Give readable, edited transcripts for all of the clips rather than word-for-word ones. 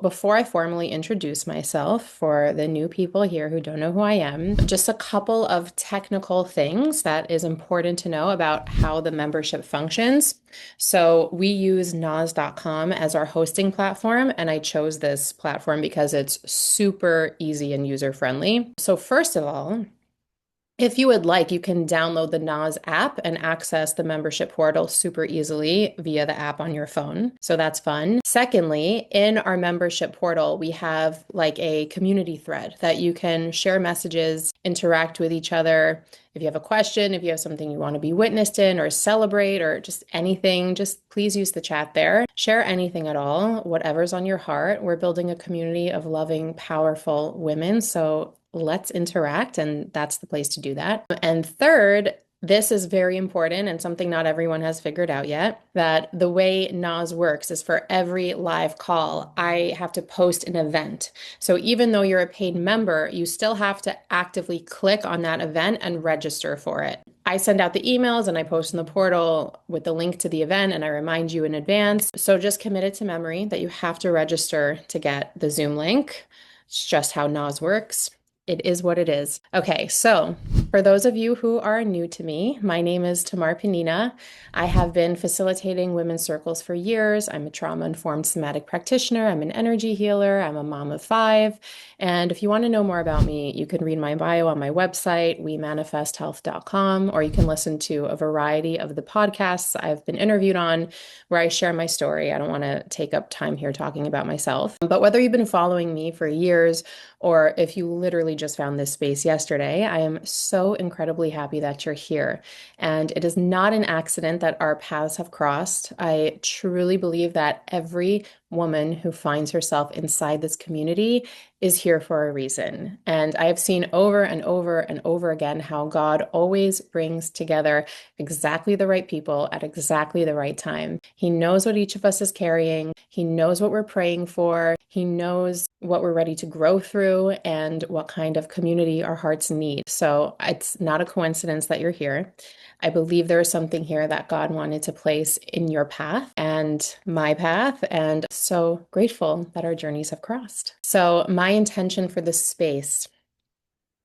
before I formally introduce myself for the new people here who don't know who I am, just a couple of technical things that is important to know about how the membership functions. So we use Nas.com as our hosting platform, and I chose this platform because it's super easy and user-friendly. So first of all, if you would like, you can download the Nas app and access the membership portal super easily via the app on your phone. So that's fun. Secondly, in our membership portal, we have like a community thread that you can share messages, interact with each other. If you have a question, if you have something you want to be witnessed in or celebrate or just anything, just please use the chat there. Share anything at all, whatever's on your heart. We're building a community of loving, powerful women. So let's interact, and that's the place to do that. And third, this is very important and something not everyone has figured out yet, that the way Nas works is for every live call, I have to post an event. So even though you're a paid member, you still have to actively click on that event and register for it. I send out the emails and I post in the portal with the link to the event and I remind you in advance. So just commit it to memory that you have to register to get the Zoom link. It's just how Nas works. It is what it is. Okay, so for those of you who are new to me, my name is Tamar Panina. I have been facilitating women's circles for years. I'm a trauma-informed somatic practitioner. I'm an energy healer. I'm a mom of 5. And if you want to know more about me, you can read my bio on my website, wemanifesthealth.com, or you can listen to a variety of the podcasts I've been interviewed on where I share my story. I don't want to take up time here talking about myself. But whether you've been following me for years or if you literally just found this space yesterday, I am so incredibly happy that you're here. And it is not an accident that our paths have crossed. I truly believe that every woman who finds herself inside this community is here for a reason. And I have seen over and over and over again how God always brings together exactly the right people at exactly the right time. He knows what each of us is carrying. He knows what we're praying for. He knows what we're ready to grow through and what kind of community our hearts need. So it's not a coincidence that you're here. I believe there is something here that God wanted to place in your path and my path, and so grateful that our journeys have crossed. So my intention for this space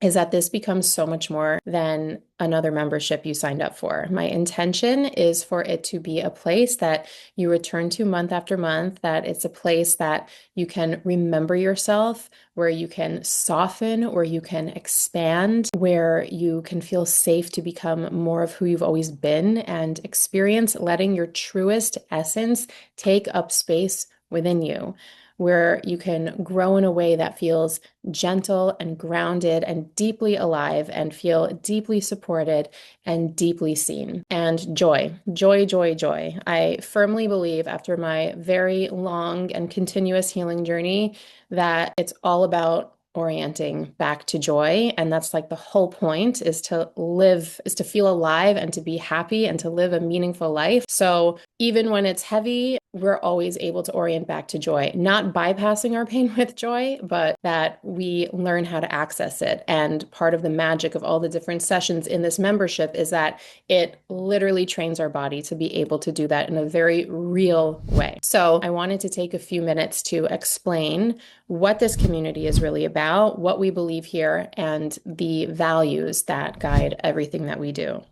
is that this becomes so much more than another membership you signed up for. My intention is for it to be a place that you return to month after month, that it's a place that you can remember yourself, where you can soften, where you can expand, where you can feel safe to become more of who you've always been and experience letting your truest essence take up space within you, where you can grow in a way that feels gentle and grounded and deeply alive and feel deeply supported and deeply seen. And joy, joy, joy, joy. I firmly believe after my very long and continuous healing journey that it's all about orienting back to joy. And that's like the whole point, is to live, is to feel alive and to be happy and to live a meaningful life. So even when it's heavy, we're always able to orient back to joy, not bypassing our pain with joy, but that we learn how to access it. And part of the magic of all the different sessions in this membership is that it literally trains our body to be able to do that in a very real way. So I wanted to take a few minutes to explain what this community is really about, what we believe here, and the values that guide everything that we do.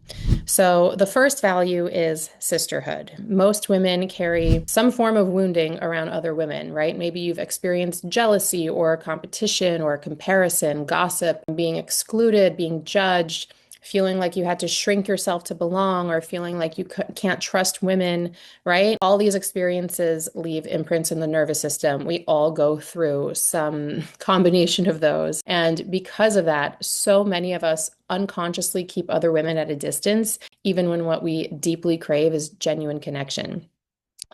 So the first value is sisterhood. Most women carry some form of wounding around other women, right? Maybe you've experienced jealousy or competition or comparison, gossip, being excluded, being judged, feeling like you had to shrink yourself to belong, or feeling like you can't trust women, right? All these experiences leave imprints in the nervous system. We all go through some combination of those. And because of that, so many of us unconsciously keep other women at a distance, even when what we deeply crave is genuine connection.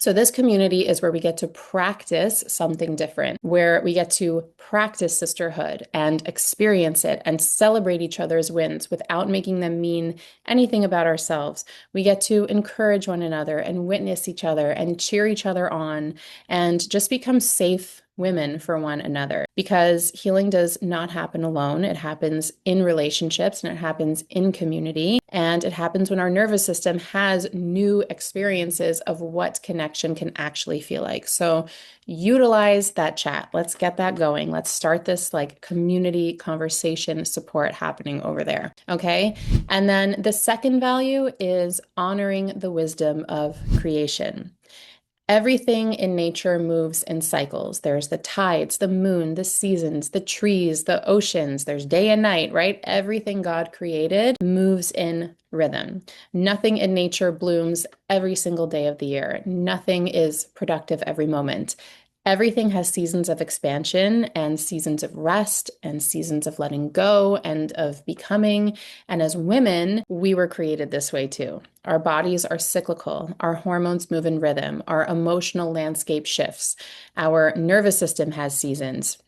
So this community is where we get to practice something different, where we get to practice sisterhood and experience it and celebrate each other's wins without making them mean anything about ourselves. We get to encourage one another and witness each other and cheer each other on and just become safe women for one another, because healing does not happen alone. It happens in relationships and it happens in community. And it happens when our nervous system has new experiences of what connection can actually feel like. So utilize that chat. Let's get that going. Let's start this like community conversation support happening over there. Okay. And then the second value is honoring the wisdom of creation. Everything in nature moves in cycles. There's the tides, the moon, the seasons, the trees, the oceans. There's day and night, right? Everything God created moves in rhythm. Nothing in nature blooms every single day of the year. Nothing is productive every moment. Everything has seasons of expansion and seasons of rest and seasons of letting go and of becoming. And as women, we were created this way too. Our bodies are cyclical. Our hormones move in rhythm. Our emotional landscape shifts. Our nervous system has seasons.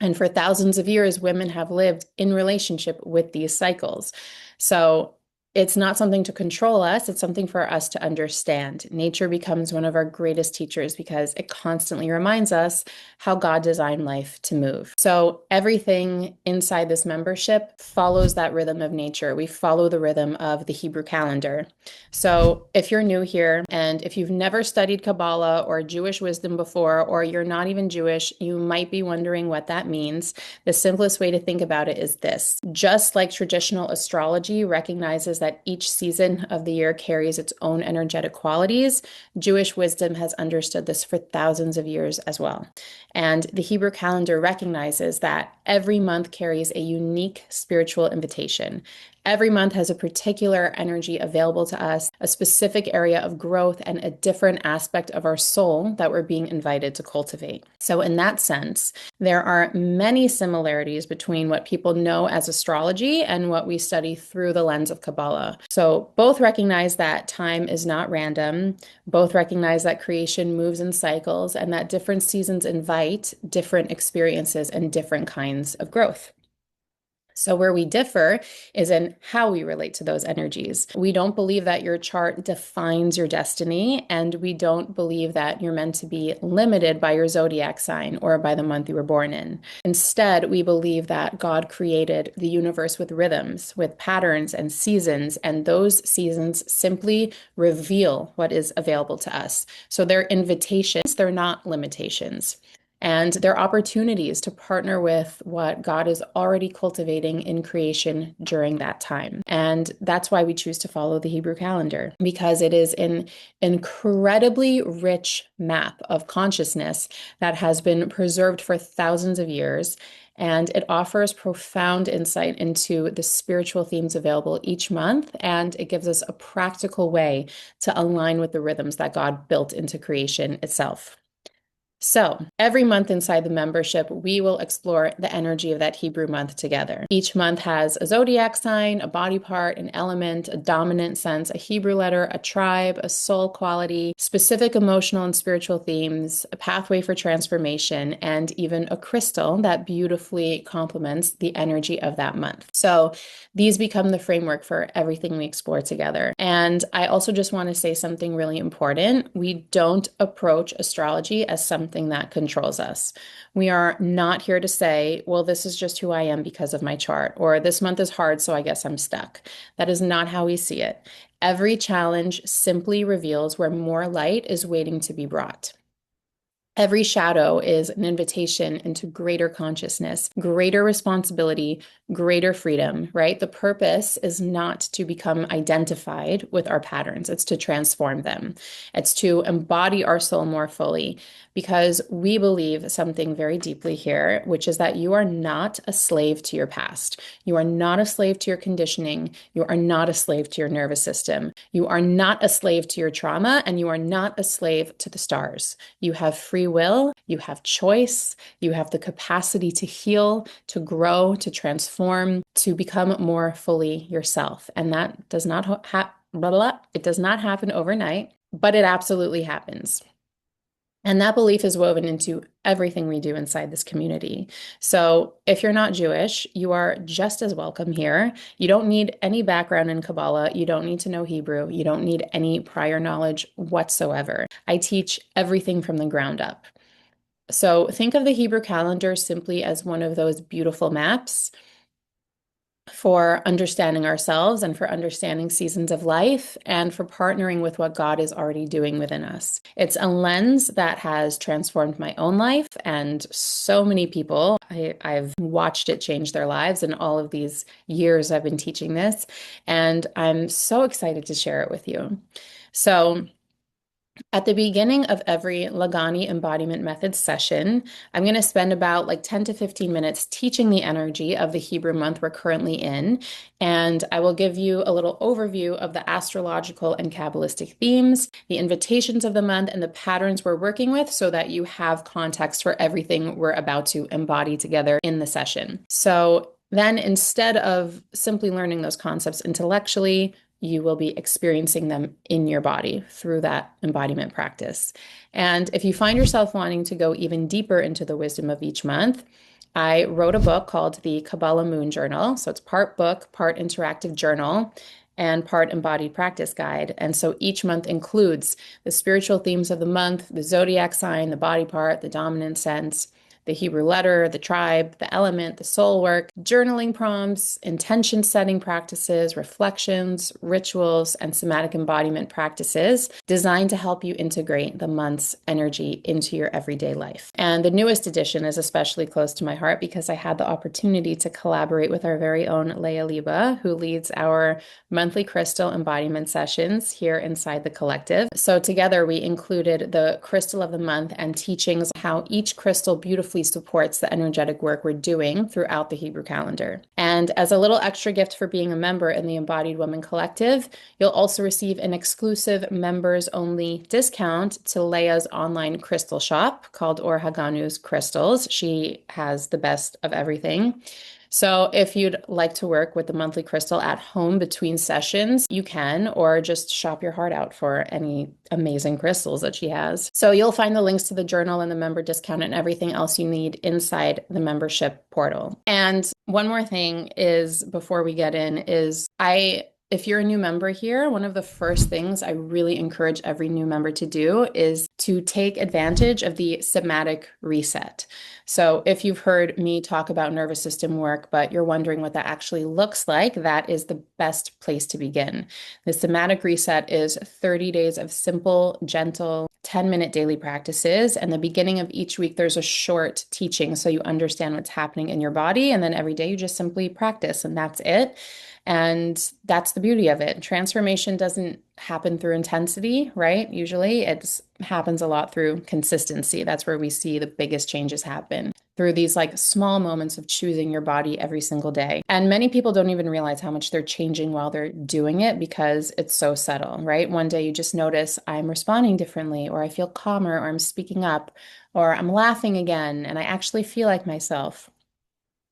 And for thousands of years, women have lived in relationship with these cycles. So it's not something to control us. It's something for us to understand. Nature becomes one of our greatest teachers because it constantly reminds us how God designed life to move. So everything inside this membership follows that rhythm of nature. We follow the rhythm of the Hebrew calendar. So if you're new here and if you've never studied Kabbalah or Jewish wisdom before, or you're not even Jewish, you might be wondering what that means. The simplest way to think about it is this. Just like traditional astrology recognizes that each season of the year carries its own energetic qualities, Jewish wisdom has understood this for thousands of years as well. And the Hebrew calendar recognizes that every month carries a unique spiritual invitation. Every month has a particular energy available to us, a specific area of growth, and a different aspect of our soul that we're being invited to cultivate. So in that sense, there are many similarities between what people know as astrology and what we study through the lens of Kabbalah. So both recognize that time is not random, both recognize that creation moves in cycles, and that different seasons invite different experiences and different kinds of growth. So where we differ is in how we relate to those energies. We don't believe that your chart defines your destiny, and we don't believe that you're meant to be limited by your zodiac sign or by the month you were born in. Instead, we believe that God created the universe with rhythms, with patterns and seasons, and those seasons simply reveal what is available to us. So they're invitations, they're not limitations. And there are opportunities to partner with what God is already cultivating in creation during that time. And that's why we choose to follow the Hebrew calendar, because it is an incredibly rich map of consciousness that has been preserved for thousands of years. And it offers profound insight into the spiritual themes available each month. And it gives us a practical way to align with the rhythms that God built into creation itself. So every month inside the membership, we will explore the energy of that Hebrew month together. Each month has a zodiac sign, a body part, an element, a dominant sense, a Hebrew letter, a tribe, a soul quality, specific emotional and spiritual themes, a pathway for transformation, and even a crystal that beautifully complements the energy of that month. So these become the framework for everything we explore together. And I also just want to say something really important. We don't approach astrology as something that controls us. We are not here to say, well, this is just who I am because of my chart, or this month is hard, so I guess I'm stuck. That is not how we see it. Every challenge simply reveals where more light is waiting to be brought. Every shadow is an invitation into greater consciousness, greater responsibility, greater freedom, right? The purpose is not to become identified with our patterns. It's to transform them. It's to embody our soul more fully, because we believe something very deeply here, which is that you are not a slave to your past. You are not a slave to your conditioning. You are not a slave to your nervous system. You are not a slave to your trauma, and you are not a slave to the stars. You have free will, you have choice, you have the capacity to heal, to grow, to transform, to become more fully yourself. And that does not it does not happen overnight, but it absolutely happens. And that belief is woven into everything we do inside this community. So if you're not Jewish, you are just as welcome here. You don't need any background in Kabbalah. You don't need to know Hebrew. You don't need any prior knowledge whatsoever. I teach everything from the ground up. So think of the Hebrew calendar simply as one of those beautiful maps for understanding ourselves and for understanding seasons of life and for partnering with what God is already doing within us. It's a lens that has transformed my own life and so many people. I've watched it change their lives in all of these years I've been teaching this, and I'm so excited to share it with you. So, at the beginning of every Legani Embodiment Method session, I'm going to spend about like 10 to 15 minutes teaching the energy of the Hebrew month we're currently in. And I will give you a little overview of the astrological and Kabbalistic themes, the invitations of the month, and the patterns we're working with so that you have context for everything we're about to embody together in the session. So then instead of simply learning those concepts intellectually, you will be experiencing them in your body through that embodiment practice. And if you find yourself wanting to go even deeper into the wisdom of each month, I wrote a book called the Kabbalah Moon Journal. So it's part book, part interactive journal, and part embodied practice guide. And so each month includes the spiritual themes of the month, the zodiac sign, the body part, the dominant sense, the Hebrew letter, the tribe, the element, the soul work, journaling prompts, intention setting practices, reflections, rituals, and somatic embodiment practices designed to help you integrate the month's energy into your everyday life. And the newest edition is especially close to my heart because I had the opportunity to collaborate with our very own Leah Liba, who leads our monthly crystal embodiment sessions here inside the collective. So together we included the crystal of the month and teachings how each crystal beautifully supports the energetic work we're doing throughout the Hebrew calendar. And as a little extra gift for being a member in the Embodied Woman Collective, you'll also receive an exclusive members only discount to Leah's online crystal shop called Or Haganu's Crystals. She has the best of everything. So if you'd like to work with the monthly crystal at home between sessions, you can, or just shop your heart out for any amazing crystals that she has. So you'll find the links to the journal and the member discount and everything else you need inside the membership portal. And one more thing is before we get in is if you're a new member here, one of the first things I really encourage every new member to do is to take advantage of the somatic reset. So if you've heard me talk about nervous system work, but you're wondering what that actually looks like, that is the best place to begin. The somatic reset is 30 days of simple, gentle, 10-minute daily practices. And the beginning of each week, there's a short teaching so you understand what's happening in your body. And then every day you just simply practice and that's it. And that's the beauty of it. Transformation doesn't happen through intensity, right? Usually it happens a lot through consistency. That's where we see the biggest changes happen through these like small moments of choosing your body every single day. And many people don't even realize how much they're changing while they're doing it because it's so subtle, right? One day you just notice I'm responding differently, or I feel calmer, or I'm speaking up, or I'm laughing again, and I actually feel like myself.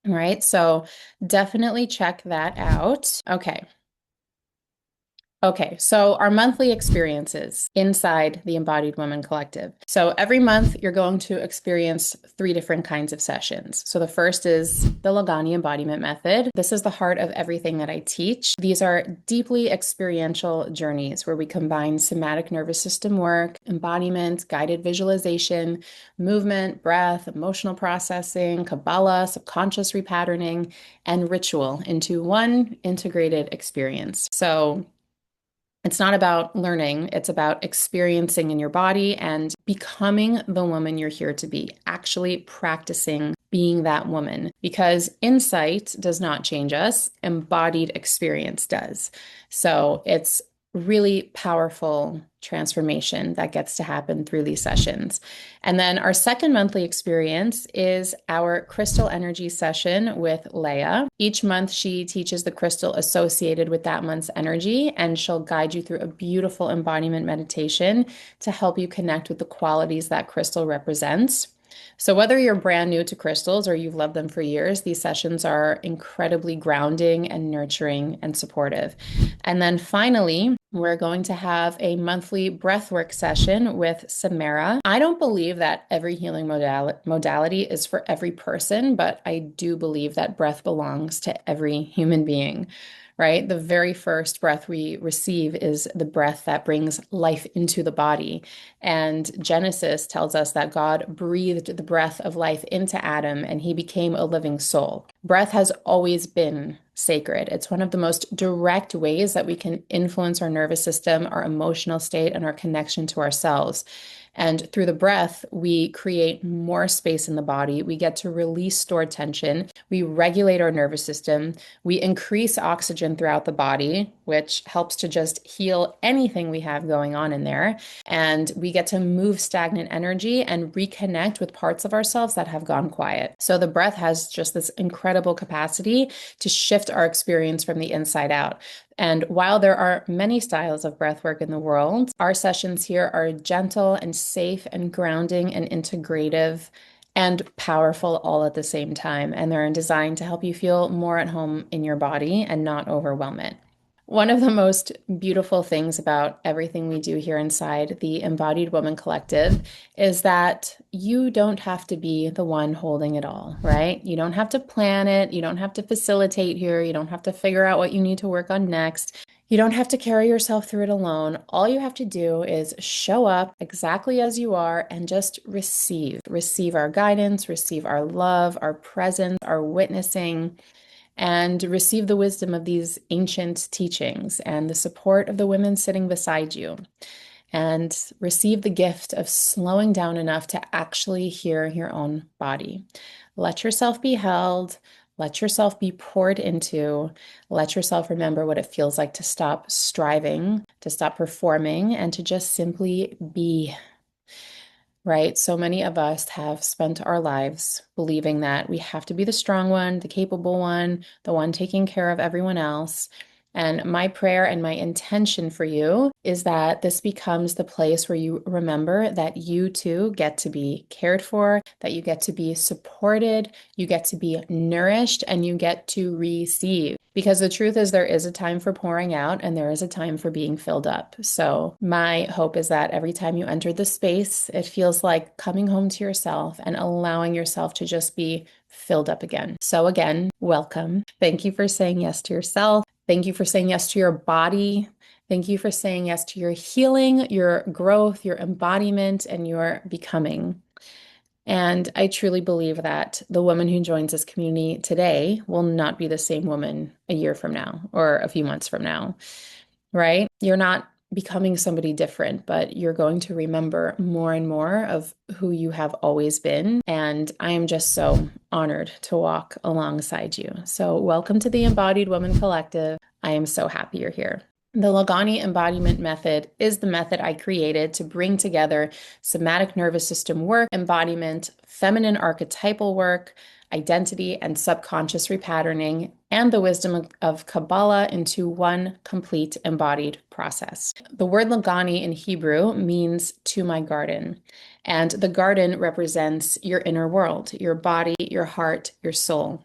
Right? So definitely check that out. Okay, so our monthly experiences inside the Embodied Woman Collective. So every month you're going to experience 3 different kinds of sessions. So the first is the Legani Embodiment Method. This is the heart of everything that I teach. These are deeply experiential journeys where we combine somatic nervous system work, embodiment, guided visualization, movement, breath, emotional processing, Kabbalah, subconscious repatterning, and ritual into one integrated experience. So it's not about learning, it's about experiencing in your body and becoming the woman you're here to be, actually practicing being that woman. Because insight does not change us, embodied experience does. So it's really powerful transformation that gets to happen through these sessions. And then our second monthly experience is our crystal energy session with Leah. Each month she teaches the crystal associated with that month's energy, and she'll guide you through a beautiful embodiment meditation to help you connect with the qualities that crystal represents. So whether you're brand new to crystals or you've loved them for years, these sessions are incredibly grounding and nurturing and supportive. And then finally, we're going to have a monthly breathwork session with Samara. I don't believe that every healing modality is for every person, but I do believe that breath belongs to every human being, right? The very first breath we receive is the breath that brings life into the body. And Genesis tells us that God breathed the breath of life into Adam and he became a living soul. Breath has always been sacred. It's one of the most direct ways that we can influence our nervous system, our emotional state, and our connection to ourselves. And through the breath, we create more space in the body. We get to release stored tension. We regulate our nervous system. We increase oxygen throughout the body, which helps to just heal anything we have going on in there. And we get to move stagnant energy and reconnect with parts of ourselves that have gone quiet. So the breath has just this incredible capacity to shift our experience from the inside out. And while there are many styles of breath work in the world, our sessions here are gentle and safe and grounding and integrative and powerful all at the same time. And they're designed to help you feel more at home in your body and not overwhelm it. One of the most beautiful things about everything we do here inside the Embodied Woman Collective is that you don't have to be the one holding it all, right? You don't have to plan it. You don't have to facilitate here. You don't have to figure out what you need to work on next. You don't have to carry yourself through it alone. All you have to do is show up exactly as you are and just receive. Receive our guidance, receive our love, our presence, our witnessing, and receive the wisdom of these ancient teachings and the support of the women sitting beside you. And receive the gift of slowing down enough to actually hear your own body. Let yourself be held. Let yourself be poured into. Let yourself remember what it feels like to stop striving, to stop performing, and to just simply be. Right? So many of us have spent our lives believing that we have to be the strong one, the capable one, the one taking care of everyone else. And my prayer and my intention for you is that this becomes the place where you remember that you too get to be cared for, that you get to be supported, you get to be nourished, and you get to receive. Because the truth is, there is a time for pouring out and there is a time for being filled up. So my hope is that every time you enter the space, it feels like coming home to yourself and allowing yourself to just be filled up again. So again, welcome. Thank you for saying yes to yourself. Thank you for saying yes to your body. Thank you for saying yes to your healing, your growth, your embodiment, and your becoming. And I truly believe that the woman who joins this community today will not be the same woman a year from now or a few months from now, right? You're not becoming somebody different, but you're going to remember more and more of who you have always been. And I am just so honored to walk alongside you. So welcome to the Embodied Woman Collective. I am so happy you're here. The Legani Embodiment Method is the method I created to bring together somatic nervous system work, embodiment, feminine archetypal work, identity, and subconscious repatterning, and the wisdom of Kabbalah into one complete embodied process. The word Legani in Hebrew means to my garden, and the garden represents your inner world, your body, your heart, your soul.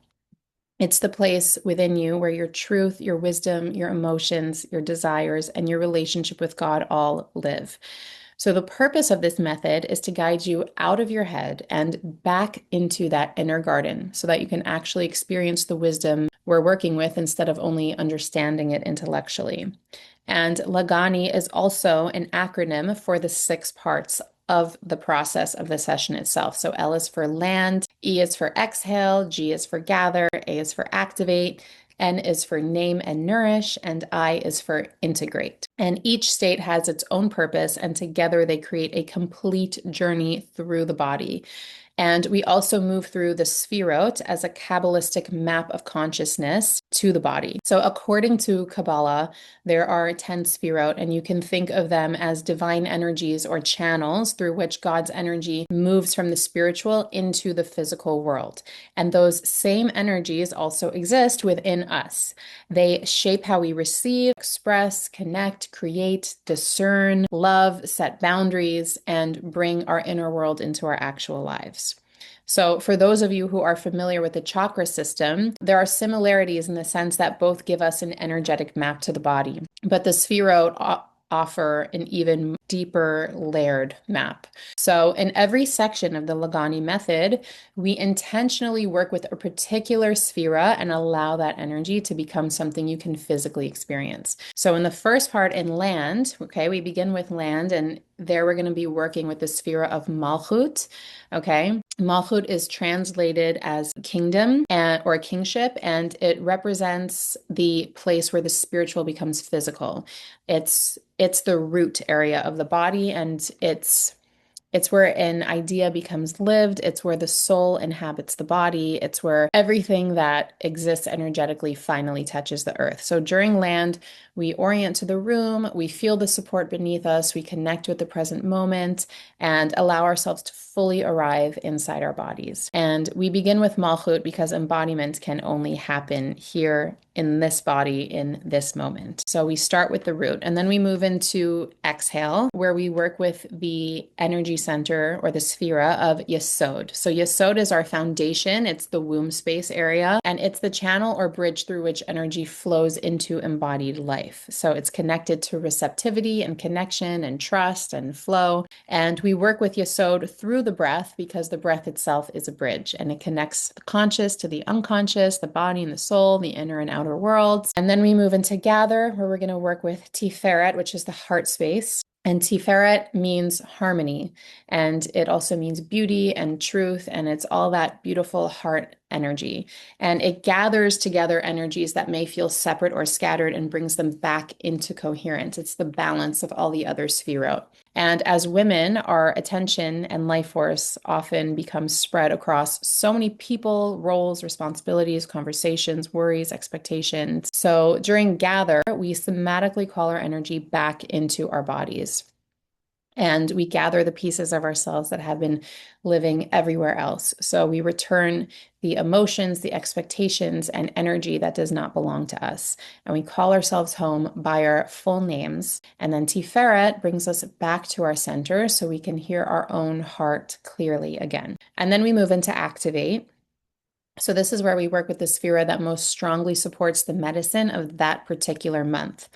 It's the place within you where your truth, your wisdom, your emotions, your desires, and your relationship with God all live. So the purpose of this method is to guide you out of your head and back into that inner garden so that you can actually experience the wisdom we're working with instead of only understanding it intellectually. And Legani is also an acronym for the 6 parts of the process of the session itself. So L is for land, E is for exhale, G is for gather, A is for activate, N is for name and nourish, and I is for integrate. And each state has its own purpose, and together they create a complete journey through the body. And we also move through the Sphirot as a Kabbalistic map of consciousness to the body. So according to Kabbalah, there are 10 Sphirot, and you can think of them as divine energies or channels through which God's energy moves from the spiritual into the physical world. And those same energies also exist within us. They shape how we receive, express, connect, create, discern, love, set boundaries, and bring our inner world into our actual lives. So for those of you who are familiar with the chakra system, there are similarities in the sense that both give us an energetic map to the body. But the Sphirot offer an even deeper layered map. So in every section of the Legani method, we intentionally work with a particular sphera and allow that energy to become something you can physically experience. So in the first part in land, okay, we begin with land, and there we're going to be working with the sphera of Malchut, okay? Malchut is translated as kingdom or kingship, and it represents the place where the spiritual becomes physical. It's the root area of the body, and it's where an idea becomes lived. It's where the soul inhabits the body. It's where everything that exists energetically finally touches the earth. So during land, we orient to the room, we feel the support beneath us, we connect with the present moment, and allow ourselves to fully arrive inside our bodies. And we begin with Malchut because embodiment can only happen here in this body in this moment. So we start with the root, and then we move into exhale, where we work with the energy center or the sphera of Yesod. So Yesod is our foundation. It's the womb space area, and it's the channel or bridge through which energy flows into embodied life. So it's connected to receptivity and connection and trust and flow. And we work with Yesod through the breath because the breath itself is a bridge, and it connects the conscious to the unconscious, the body and the soul, the inner and outer worlds. And then we move into gather, where we're going to work with Tiferet, which is the heart space. And Tiferet means harmony, and it also means beauty and truth, and it's all that beautiful heart energy. And it gathers together energies that may feel separate or scattered and brings them back into coherence. It's the balance of all the other sphera. And as women, our attention and life force often becomes spread across so many people, roles, responsibilities, conversations, worries, expectations. So during gather, we somatically call our energy back into our bodies. And we gather the pieces of ourselves that have been living everywhere else. So we return the emotions, the expectations, and energy that does not belong to us. And we call ourselves home by our full names. And then Tiferet brings us back to our center so we can hear our own heart clearly again. And then we move into activate. So this is where we work with the sphera that most strongly supports the medicine of that particular month.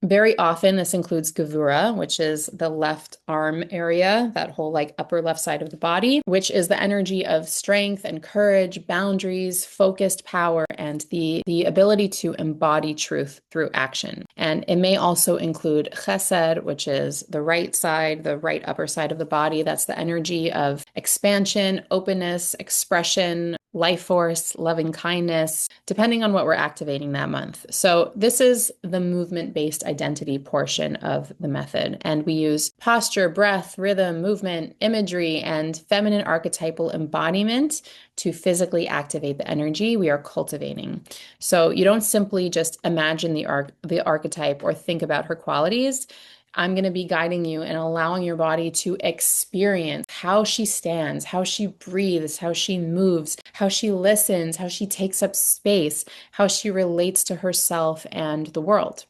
Very often, this includes Gevura, which is the left arm area, that whole like upper left side of the body, which is the energy of strength and courage, boundaries, focused power, and the ability to embody truth through action. And it may also include Chesed, which is the right side, the right upper side of the body. That's the energy of expansion, openness, expression, life force, loving kindness, depending on what we're activating that month. So this is the movement-based identity portion of the method. And we use posture, breath, rhythm, movement, imagery, and feminine archetypal embodiment to physically activate the energy we are cultivating. So you don't simply just imagine the archetype or think about her qualities. I'm going to be guiding you and allowing your body to experience how she stands, how she breathes, how she moves, how she listens, how she takes up space, how she relates to herself and the world.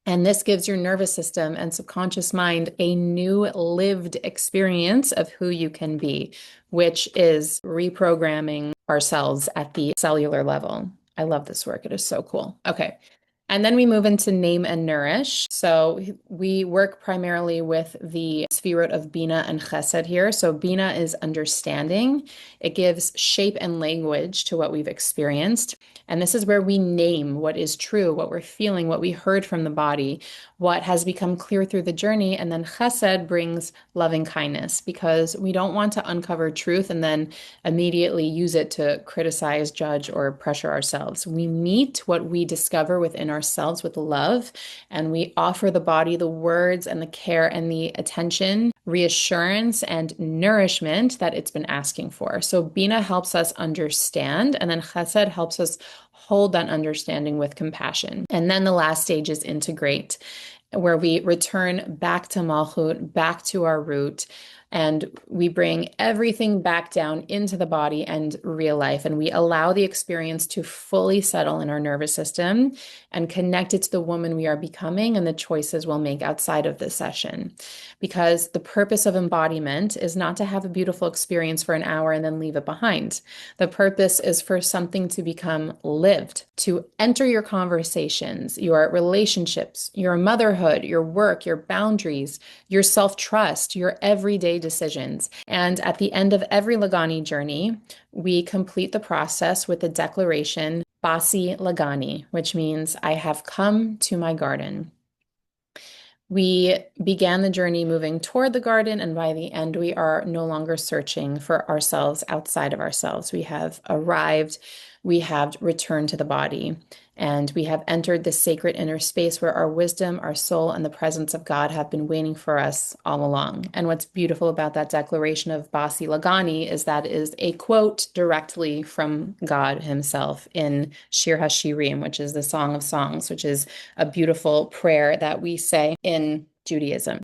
And this gives your nervous system and subconscious mind a new lived experience of who you can be, which is reprogramming ourselves at the cellular level. I love this work. It is so cool. Okay. And then we move into name and nourish. So we work primarily with the sphirot of Bina and Chesed here. So Bina is understanding. It gives shape and language to what we've experienced. And this is where we name what is true, what we're feeling, what we heard from the body, what has become clear through the journey. And then Chesed brings loving kindness, because we don't want to uncover truth and then immediately use it to criticize, judge, or pressure ourselves. We meet what we discover within ourselves with love, and we offer the body the words and the care and the attention, reassurance, and nourishment that it's been asking for. So Bina helps us understand, and then Chesed helps us hold that understanding with compassion. And then the last stage is integrate, where we return back to Malchut, back to our root, And we bring everything back down into the body and real life. And we allow the experience to fully settle in our nervous system and connect it to the woman we are becoming and the choices we'll make outside of this session. Because the purpose of embodiment is not to have a beautiful experience for an hour and then leave it behind. The purpose is for something to become lived, to enter your conversations, your relationships, your motherhood, your work, your boundaries, your self-trust, your everyday decisions. And at the end of every Legani journey, we complete the process with the declaration, Basi Legani, which means I have come to my garden. We began the journey moving toward the garden, and by the end, we are no longer searching for ourselves outside of ourselves. We have arrived, we have returned to the body, and we have entered the sacred inner space where our wisdom, our soul, and the presence of God have been waiting for us all along. And what's beautiful about that declaration of Basi Legani is that is a quote directly from God himself in Shir HaShirim, which is the Song of Songs, which is a beautiful prayer that we say in Judaism.